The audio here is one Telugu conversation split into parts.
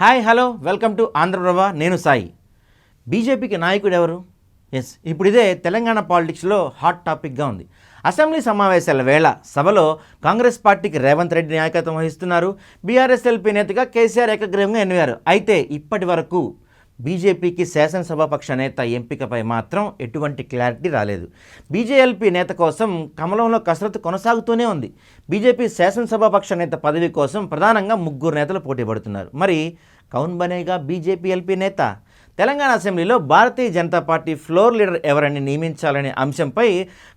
Hi hello welcome to Andhraprabha. నేను సాయి. బీజేపీకి నాయకుడు ఎవరు? ఇప్పుడు ఇదే తెలంగాణ పాలిటిక్స్లో హాట్ టాపిక్గా ఉంది. అసెంబ్లీ సమావేశాల వేళ సభలో కాంగ్రెస్ పార్టీకి రేవంత్ రెడ్డి నాయకత్వం వహిస్తున్నారు. బీఆర్ఎస్ఎల్పీ నేతగా కేసీఆర్ ఏకగ్రీవంగా ఎన్నికయ్యారు. అయితే ఇప్పటి వరకు బీజేపీకి శాసనసభాపక్ష నేత ఎంపికపై మాత్రం ఎటువంటి క్లారిటీ రాలేదు. బీజేఎల్పీ నేత కోసం కమలంలో కసరత్తు కొనసాగుతూనే ఉంది. బీజేపీ శాసనసభాపక్ష నేత పదవి కోసం ప్రధానంగా 3 నేతలు పోటీ పడుతున్నారు. మరి కౌన్ బనేగా బీజేపీ ఎల్పీ నేత? తెలంగాణ అసెంబ్లీలో Bharatiya Janata party floor leader ఎవరని నియమించాలనే అంశంపై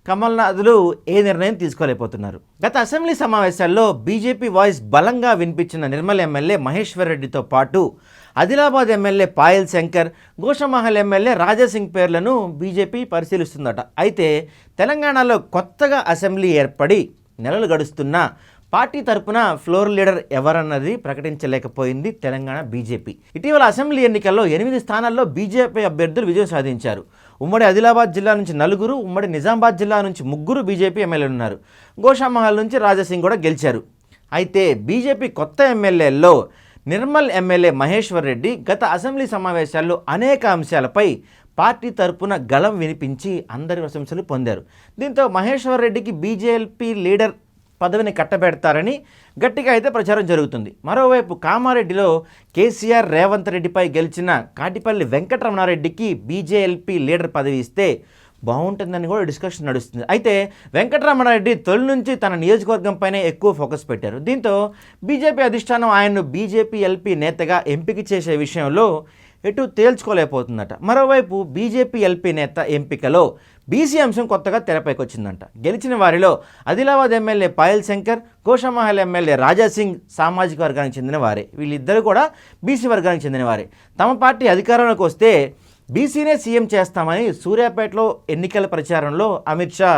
కమల్నాథులు ఏ నిర్ణయం తీసుకోలేకపోతున్నారు. గత అసెంబ్లీ సమావేశాల్లో బీజేపీ వాయిస్ బలంగా వినిపించిన నిర్మల్ ఎమ్మెల్యే మహేశ్వర్ రెడ్డితో పాటు ఆదిలాబాద్ ఎమ్మెల్యే పాయల్ శంకర్, గోషామహల్ ఎమ్మెల్యే రాజాసింగ్ పేర్లను బీజేపీ పరిశీలిస్తుందట. అయితే తెలంగాణలో కొత్తగా అసెంబ్లీ ఏర్పడి నెలలు గడుస్తున్నా పార్టీ తరపున ఫ్లోర్ లీడర్ ఎవరన్నది ప్రకటించలేకపోయింది తెలంగాణ బీజేపీ. ఇటీవల అసెంబ్లీ ఎన్నికల్లో 8 స్థానాల్లో బీజేపీ అభ్యర్థులు విజయం సాధించారు. ఉమ్మడి ఆదిలాబాద్ జిల్లా నుంచి 4, ఉమ్మడి నిజామాబాద్ జిల్లా నుంచి 3 బీజేపీ ఎమ్మెల్యేలు ఉన్నారు. గోషామహల్ నుంచి రాజాసింగ్ కూడా గెలిచారు. అయితే బీజేపీ కొత్త ఎమ్మెల్యేల్లో నిర్మల్ ఎమ్మెల్యే మహేశ్వర్ రెడ్డి గత అసెంబ్లీ సమావేశాల్లో అనేక అంశాలపై పార్టీ తరపున గళం వినిపించి అందరి ప్రశంసలు పొందారు. దీంతో మహేశ్వర్ రెడ్డికి బీజేపీ లీడర్ పదవిని కట్టబెడతారని గట్టిగా అయితే ప్రచారం జరుగుతుంది. మరోవైపు కామారెడ్డిలో కేసీఆర్ రేవంత్ రెడ్డిపై గెలిచిన కాటిపల్లి వెంకటరమణారెడ్డికి బీజేఎల్పీ లీడర్ పదవి ఇస్తే బాగుంటుందని కూడా డిస్కషన్ నడుస్తుంది. అయితే వెంకటరమణారెడ్డి తొలి నుంచి తన నియోజకవర్గంపైనే ఎక్కువ ఫోకస్ పెట్టారు. దీంతో బీజేపీ అధిష్టానం ఆయన్ను బీజేపీ ఎల్పీ నేతగా ఎంపిక చేసే విషయంలో ఎటు తేల్చుకోలేకపోతుందట. మరోవైపు బీజేపీ ఎల్పీ నేత ఎంపికలో బీసీ అంశం కొత్తగా తెరపైకి వచ్చిందంట. గెలిచిన వారిలో ఆదిలాబాద్ ఎమ్మెల్యే పాయల్ శంకర్, గోషామహల్ ఎమ్మెల్యే రాజాసింగ్ సామాజిక వర్గానికి చెందిన వారే. వీళ్ళిద్దరూ కూడా బీసీ వర్గానికి చెందిన వారే. తమ పార్టీ అధికారంలోకి వస్తే బీసీనే సీఎం చేస్తామని సూర్యాపేటలో ఎన్నికల ప్రచారంలో అమిత్ షా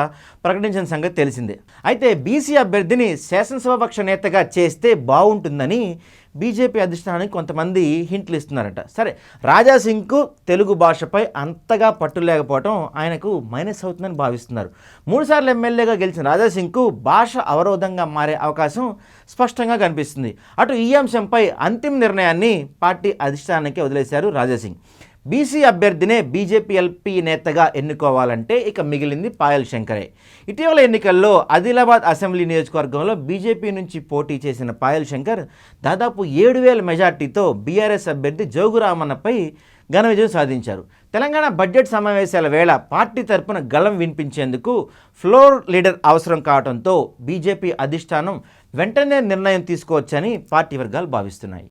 ప్రకటించిన సంగతి తెలిసిందే. అయితే బీసీ అభ్యర్థిని శాసనసభాపక్ష నేతగా చేస్తే బాగుంటుందని బీజేపీ అధిష్టానానికి కొంతమంది హింట్లు ఇస్తున్నారట. సరే, రాజాసింగ్కు తెలుగు భాషపై అంతగా పట్టు లేకపోవడం ఆయనకు మైనస్ అవుతుందని భావిస్తున్నారు. 3 సార్లు ఎమ్మెల్యేగా గెలిచిన రాజాసింగ్కు భాష అవరోధంగా మారే అవకాశం స్పష్టంగా కనిపిస్తుంది. అటు ఈ అంశంపై అంతిమ నిర్ణయాన్ని పార్టీ అధిష్టానానికి వదిలేశారు రాజాసింగ్. బీసీ అభ్యర్థినే బీజేపీ ఎల్పీ నేతగా ఎన్నుకోవాలంటే ఇక మిగిలింది పాయల్ శంకరే. ఇటీవల ఎన్నికల్లో ఆదిలాబాద్ అసెంబ్లీ నియోజకవర్గంలో బీజేపీ నుంచి పోటీ చేసిన పాయల్ శంకర్ దాదాపు 7,000 మెజార్టీతో బీఆర్ఎస్ అభ్యర్థి జోగురామన్నపై ఘన విజయం సాధించారు. తెలంగాణ బడ్జెట్ సమావేశాల వేళ పార్టీ తరపున గళం వినిపించేందుకు ఫ్లోర్ లీడర్ అవసరం కావడంతో బీజేపీ అధిష్టానం వెంటనే నిర్ణయం తీసుకోవచ్చని పార్టీ వర్గాలు భావిస్తున్నాయి.